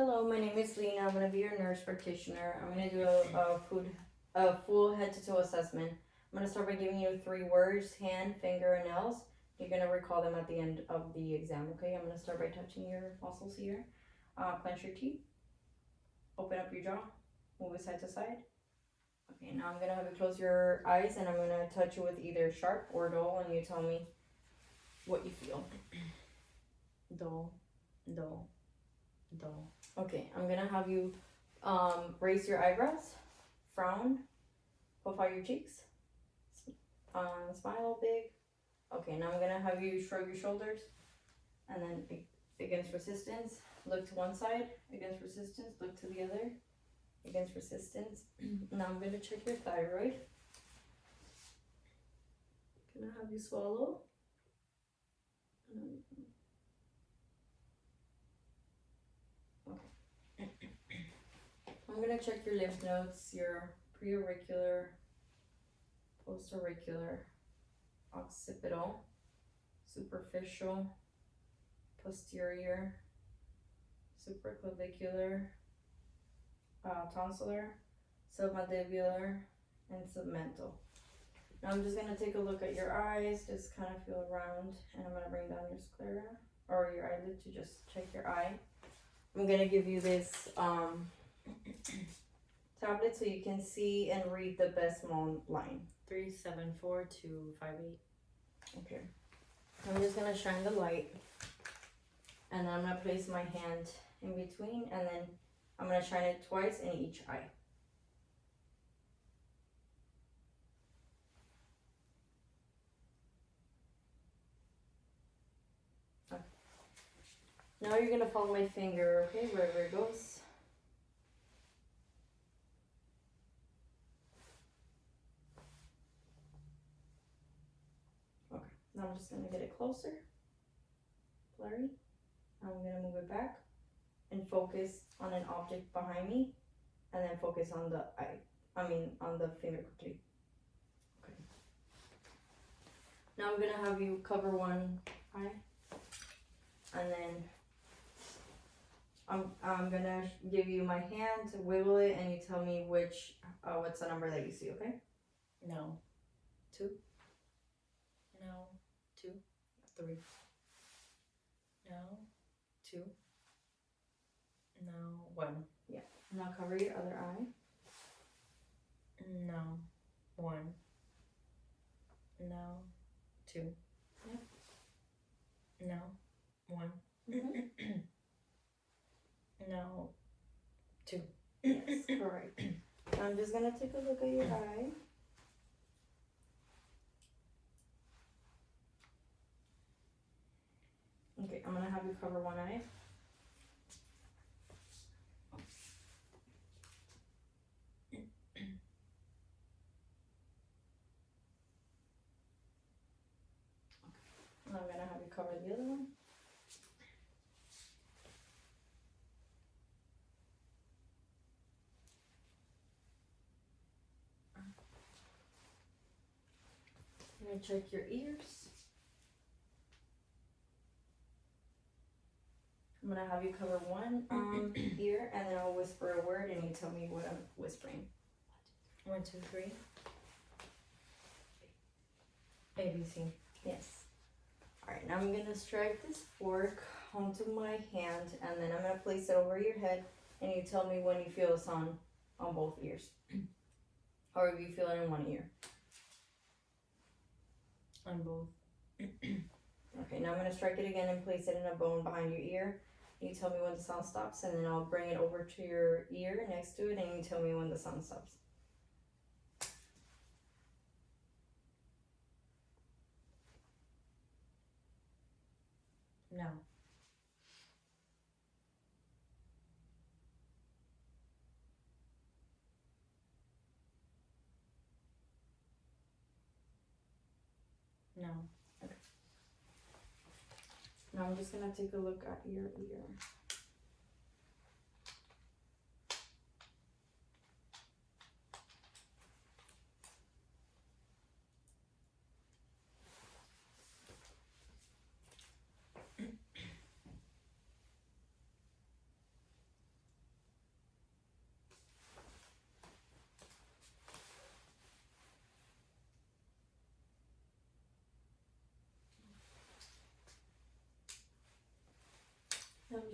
Hello, my name is Lena. I'm gonna be your nurse practitioner. I'm gonna do a full head to toe assessment. I'm gonna start by giving you 3 words: hand, finger, and nails. You're gonna recall them at the end of the exam. Okay, I'm gonna start by touching your muscles here. Clench your teeth. Open up your jaw. Move it side to side. Okay, now I'm gonna have you close your eyes, and I'm gonna touch you with either sharp or dull, and you tell me what you feel. Dull, dull, dull. Okay, I'm gonna have you raise your eyebrows, frown, puff out your cheeks, smile big. Okay, now I'm gonna have you shrug your shoulders, and then against resistance, look to one side. Against resistance, look to the other. Against resistance. Now I'm gonna check your thyroid. Gonna have you swallow. I'm gonna check your lymph nodes, your preauricular, postauricular, occipital, superficial, posterior, supraclavicular, tonsillar, submandibular, and submental. Now I'm just gonna take a look at your eyes, just kind of feel around, and I'm gonna bring down your sclera or your eyelid to just check your eye. I'm gonna give you this tablet so you can see and read the decimal line. 374258. Okay. I'm just gonna shine the light, and then I'm gonna place my hand in between, and then I'm gonna shine it twice in each eye. Okay. Now you're gonna follow my finger, okay, wherever it goes. Okay. Now I'm just gonna get it closer. Blurry. I'm gonna move it back and focus on an object behind me, and then focus on the on the finger quickly. Okay. Now I'm gonna have you cover one eye, and then I'm gonna give you my hand to wiggle it, and you tell me which what's the number that you see. Okay? No. 2. No. 2. 3. No. 2. No. 1. Yeah. Now cover your other eye. No. 1. No. 2. Yeah. No. 1. Mm-hmm. No. 2. Yes, correct. I'm just gonna take a look at your eye. Okay, I'm gonna have you cover one eye. And I'm gonna have you cover the other one. I'm gonna check your ears. I'm gonna have you cover one ear, and then I'll whisper a word, and you tell me what I'm whispering. 1, 2, 3. ABC. Yes. Alright, now I'm gonna strike this fork onto my hand, and then I'm gonna place it over your head, and you tell me when you feel it's on both ears. Or if you feel it in one ear. On both. Okay, now I'm gonna strike it again and place it in a bone behind your ear. You tell me when the sound stops, and then I'll bring it over to your ear next to it, and you tell me when the sound stops. No. No. Okay. Now I'm just gonna take a look at your ear.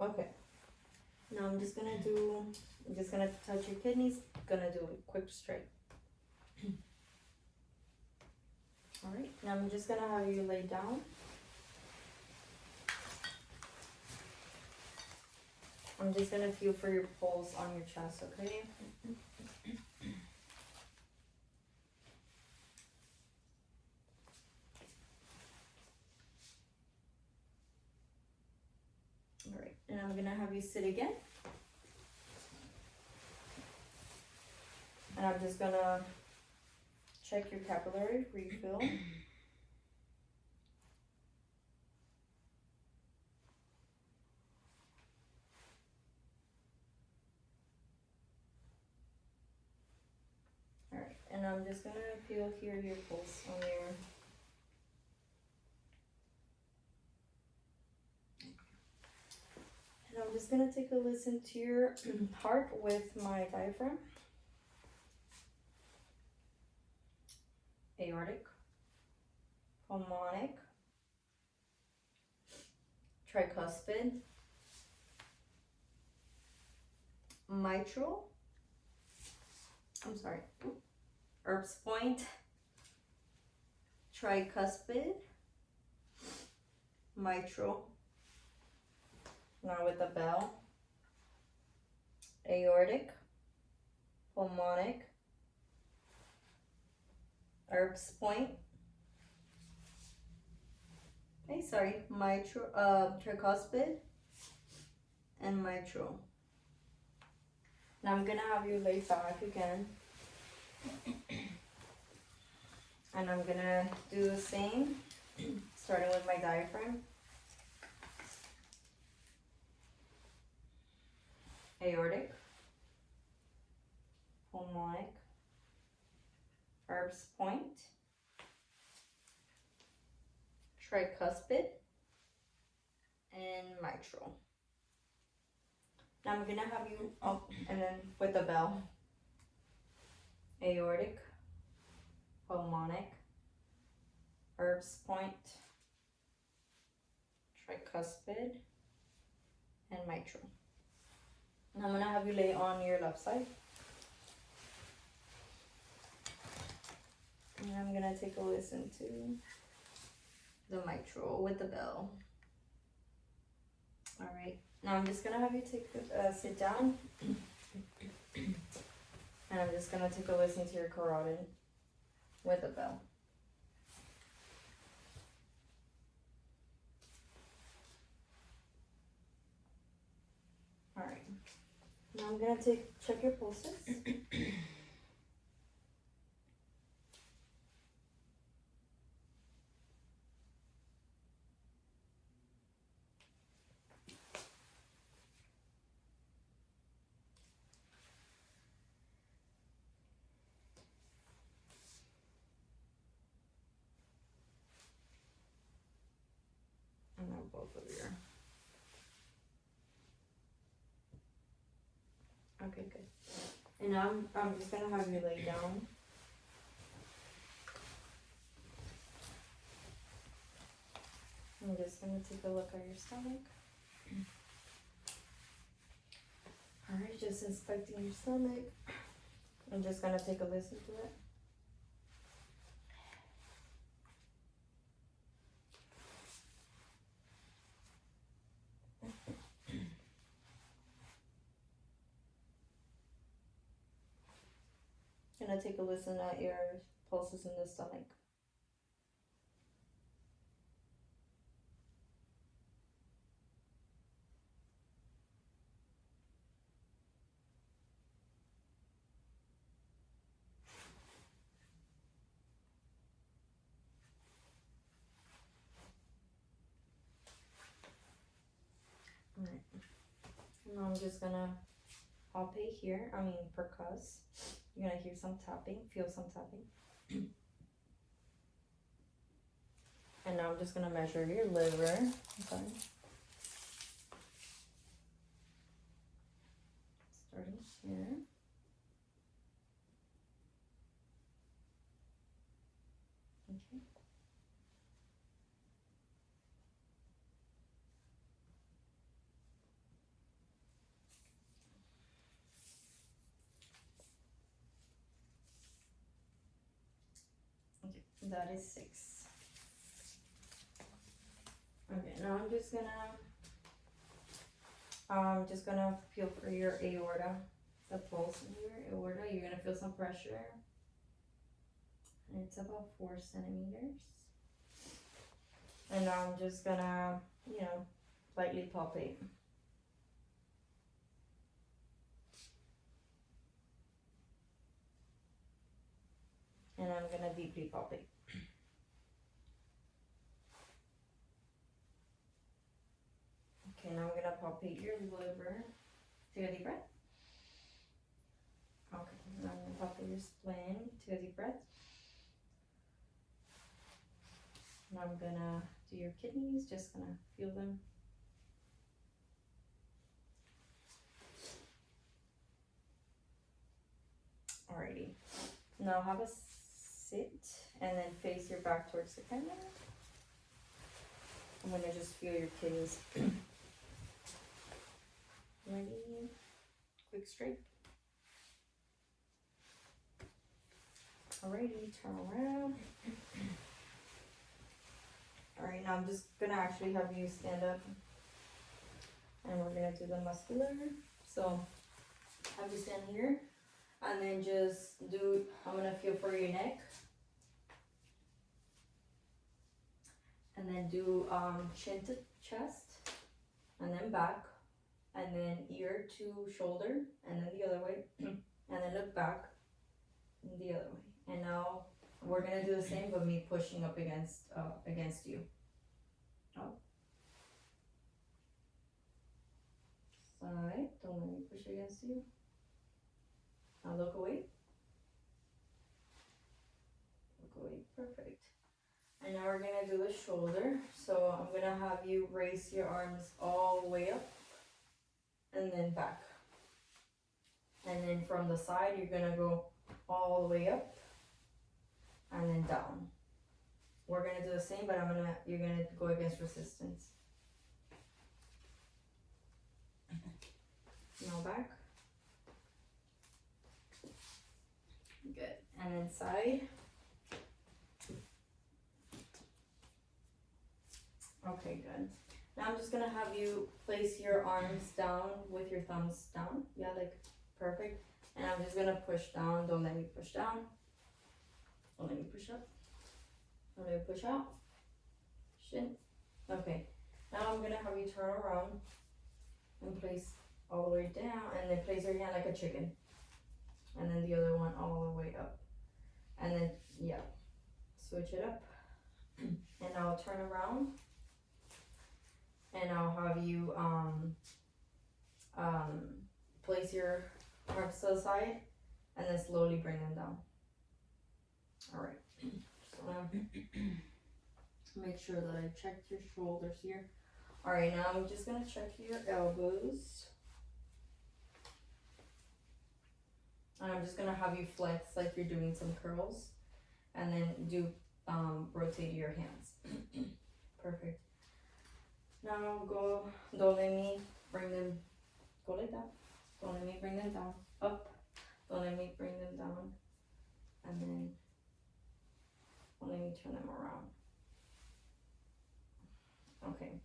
Okay. Now I'm just gonna touch your kidneys, gonna do a quick straight. Alright, now I'm just gonna have you lay down. I'm just gonna feel for your pulse on your chest, okay? Alright, and I'm gonna have you sit again. And I'm just gonna check your capillary refill. Alright, and I'm just gonna feel here your pulse on your. And I'm just gonna take a listen to your heart with my diaphragm. Aortic, pulmonic, tricuspid, mitral, Erb's point, tricuspid, mitral, now with the bell, aortic, pulmonic, Herbs point. Okay, sorry, mitral, tricuspid and mitral. Now I'm gonna have you lay back again. And I'm gonna do the same, starting with my diaphragm. Aortic, pulmonic, Herbs point, tricuspid, and mitral. Now I'm gonna have you up and then with the bell. Aortic, pulmonic, Herbs point, tricuspid, and mitral. Now I'm gonna have you lay on your left side. And I'm gonna take a listen to the mitral with the bell. All right. Now I'm just gonna have you sit down, and I'm just gonna take a listen to your carotid with the bell. All right. Now I'm gonna check your pulses. And now both of your. Okay, good. And now I'm just gonna have you lay down. I'm just gonna take a look at your stomach. Alright, just inspecting your stomach. I'm just gonna take a listen to it. Gonna take a listen at your pulses in the stomach. Alright. Now I'm just gonna palpate here. Percuss. You're gonna hear some tapping, feel some tapping. And now I'm just gonna measure your liver. Okay. Starting here. Okay. Okay, that is 6. Okay, now I'm just gonna feel for your aorta, the pulse in your aorta. You're gonna feel some pressure. And it's about 4 centimeters. And now I'm just gonna, lightly palpate. And I'm gonna deeply palpate. Okay, now I'm gonna palpate your liver. Take a deep breath. Okay, now I'm gonna palpate your spleen. Take a deep breath. Now I'm gonna do your kidneys, just gonna feel them. Alrighty. Now have a sit and then face your back towards the camera. I'm gonna just feel your kidneys. Ready? Quick straight. Alrighty, turn around. Alright, now I'm just gonna actually have you stand up. And we're gonna do the muscular. So, have you stand here. And then I'm gonna feel for your neck. then do chin to chest, and then back, and then ear to shoulder, and then the other way, and then look back, and the other way. And now we're gonna do the same, but me pushing up against you. Up. Side. Don't let me push against you. Now look away. Look away. Perfect. And now we're gonna do the shoulder. So I'm gonna have you raise your arms all the way up and then back. And then from the side, you're gonna go all the way up and then down. We're gonna do the same, but you're gonna go against resistance. Now back. Good. And then side. Okay, good. Now I'm just gonna have you place your arms down with your thumbs down. Yeah, like perfect. And I'm just gonna push down. Don't let me push down. Don't let me push up. Don't let me push out. Shin. Okay. Now I'm gonna have you turn around and place all the way down, and then place your hand like a chicken. And then the other one all the way up. And then, yeah, switch it up. And I'll turn around. And I'll have you place your arms to the side and then slowly bring them down. Alright, so make sure that I checked your shoulders here. Alright, now I'm just gonna check your elbows. And I'm just gonna have you flex like you're doing some curls. And then do rotate your hands. Perfect. Now go, don't let me bring them, go like that. Don't let me bring them down, up. Don't let me bring them down. And then, don't let me turn them around. Okay.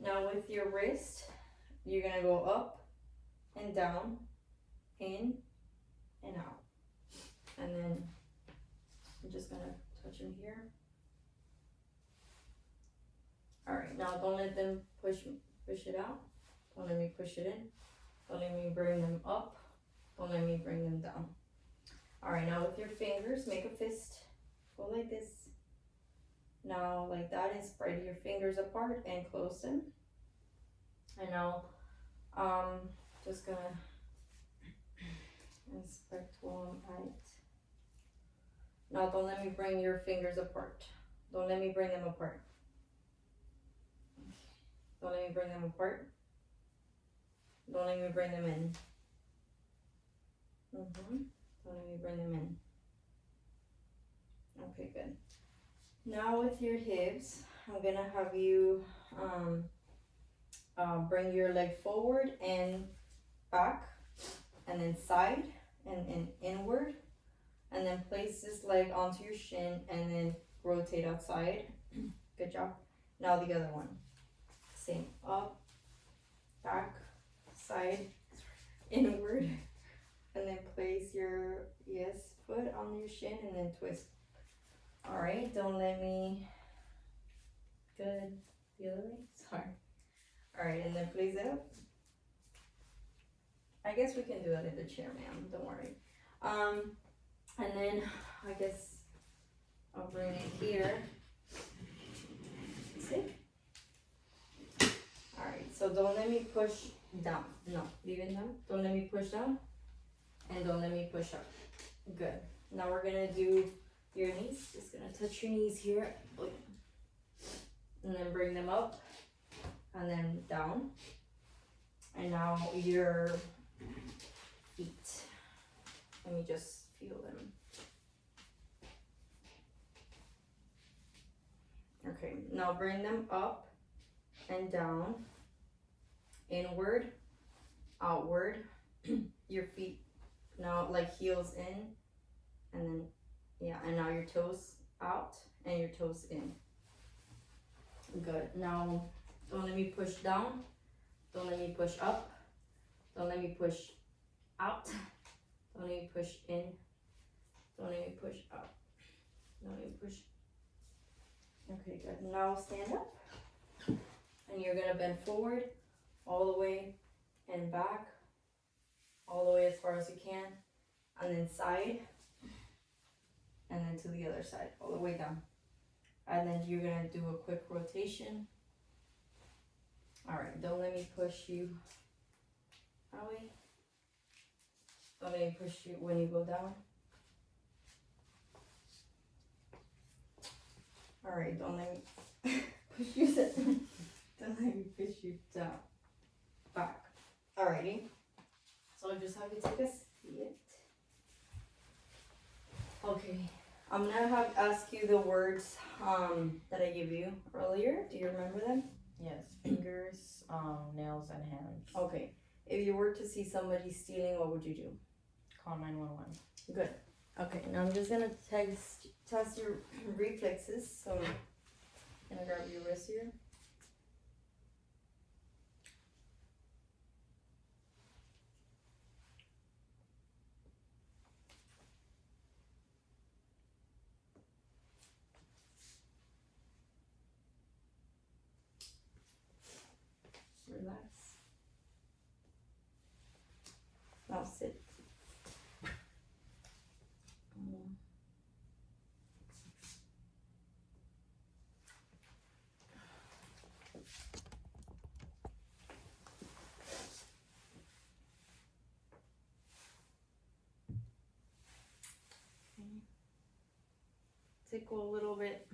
Now with your wrist, you're gonna go up and down, in and out. And then, I'm just gonna touch them here. Alright, now don't let them push it out. Don't let me push it in. Don't let me bring them up. Don't let me bring them down. Alright, now with your fingers, make a fist. Go like this. Now like that, and spread your fingers apart and close them. And now, just gonna inspect while I'm at it. Now don't let me bring your fingers apart. Don't let me bring them apart. Don't let me bring them apart. Don't let me bring them in. Don't let me bring them in. Okay, good. Now with your hips, I'm gonna have you bring your leg forward and back, and then side and inward, and then place this leg onto your shin and then rotate outside. Good job. Now the other one. Same, up, back, side, inward, and then place your foot on your shin and then twist. Alright, don't let me, good, the other way, sorry. Alright, and then place it up. I guess we can do that in the chair, ma'am, don't worry. And then, I guess, I'll bring it here. See? Alright, so don't let me push down. No, leave it down. Don't let me push down. And don't let me push up. Good. Now we're gonna do your knees. Just gonna touch your knees here. And then bring them up. And then down. And now your feet. Let me just feel them. Okay, now bring them up and down. Inward, outward, your feet now like heels in, and then and now your toes out and your toes in. Good. Now don't let me push down, don't let me push up, don't let me push out, don't let me push in, don't let me push up, don't let me push Okay, good. Now stand up. And you're gonna bend forward, all the way, and back, all the way as far as you can, and then side, and then to the other side, all the way down. And then you're gonna do a quick rotation. All right, don't let me push you, Howie. Don't let me push you when you go down. All right, don't let me push you down. Don't let me push you down. Back. Alrighty. So I'll just have you take a seat. Okay. I'm gonna ask you the words that I gave you earlier. Do you remember them? Yes, fingers, nails, and hands. Okay. If you were to see somebody stealing, what would you do? Call 911. Good. Okay, now I'm just gonna test your reflexes. So I'm gonna grab your wrist here. Relax. Now sit. Tickle a little bit.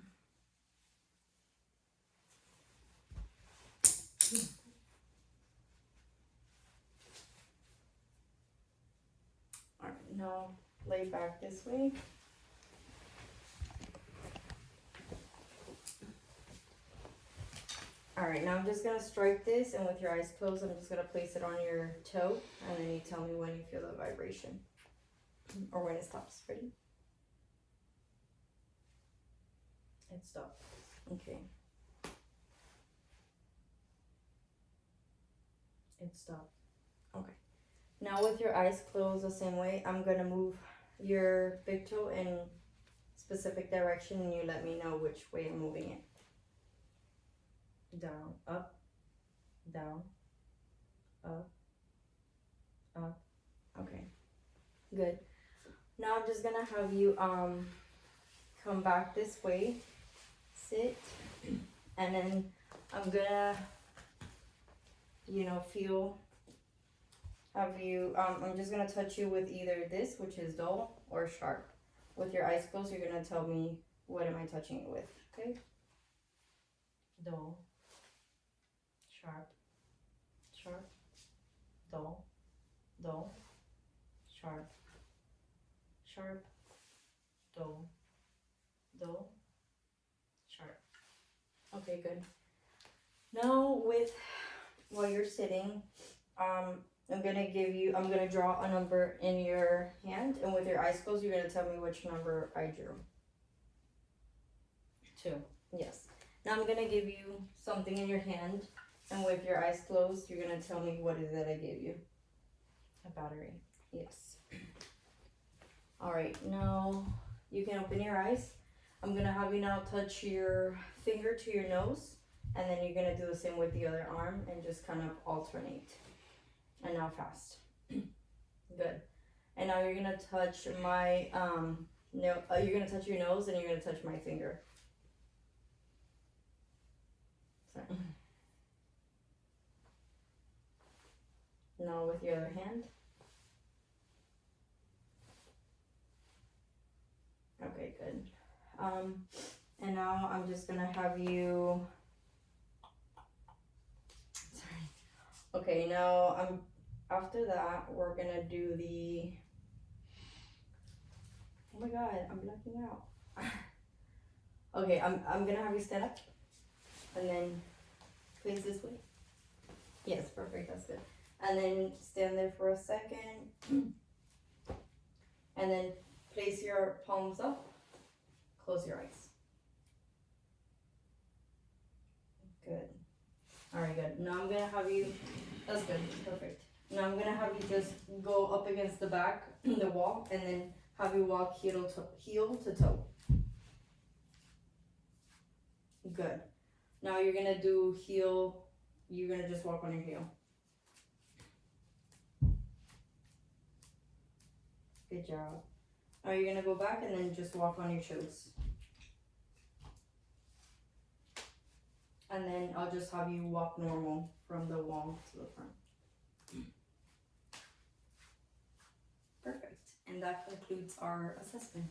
Alright, now lay back this way. Alright, now I'm just gonna strike this, and with your eyes closed, I'm just gonna place it on your toe, and then you tell me when you feel the vibration or when it stops. Ready? It stopped. Okay. It stopped. Okay. Now with your eyes closed the same way, I'm gonna move your big toe in specific direction, and you let me know which way I'm moving it. Down, up, down, up, up. Okay. Good. Now I'm just gonna have you come back this way, sit, and then I'm gonna feel, have you, I'm just gonna touch you with either this, which is dull, or sharp. With your eyes closed, you're gonna tell me what am I touching it with, okay? Dull, sharp, sharp, dull, dull, sharp, sharp, dull, dull, sharp. Okay, good. Now while you're sitting, I'm gonna draw a number in your hand, and with your eyes closed, you're gonna tell me which number I drew. 2. Yes. Now I'm gonna give you something in your hand, and with your eyes closed, you're gonna tell me what is it I gave you. A battery. Yes. Alright, now you can open your eyes. I'm gonna have you now touch your finger to your nose, and then you're gonna do the same with the other arm and just kind of alternate. And now fast. Good. And now you're gonna touch my you're gonna touch your nose, and you're gonna touch my finger. Sorry. Now with your other hand. Okay, good. And now I'm just gonna have you. Sorry. Okay, now after that we're gonna do the. Oh my God, I'm blacking out. Okay, I'm gonna have you stand up, and then face this way. Yes, perfect. That's good. And then stand there for a second, and then place your palms up. Close your eyes. Good. All right, good. Now I'm gonna have you. That's good. Perfect. Now I'm gonna have you just go up against the back, the wall, and then have you walk heel to toe. Good. Now you're gonna do heel. You're gonna just walk on your heel. Good job. Now you're gonna go back and then just walk on your toes. And then I'll just have you walk normal from the wall to the front. Perfect. And that concludes our assessment.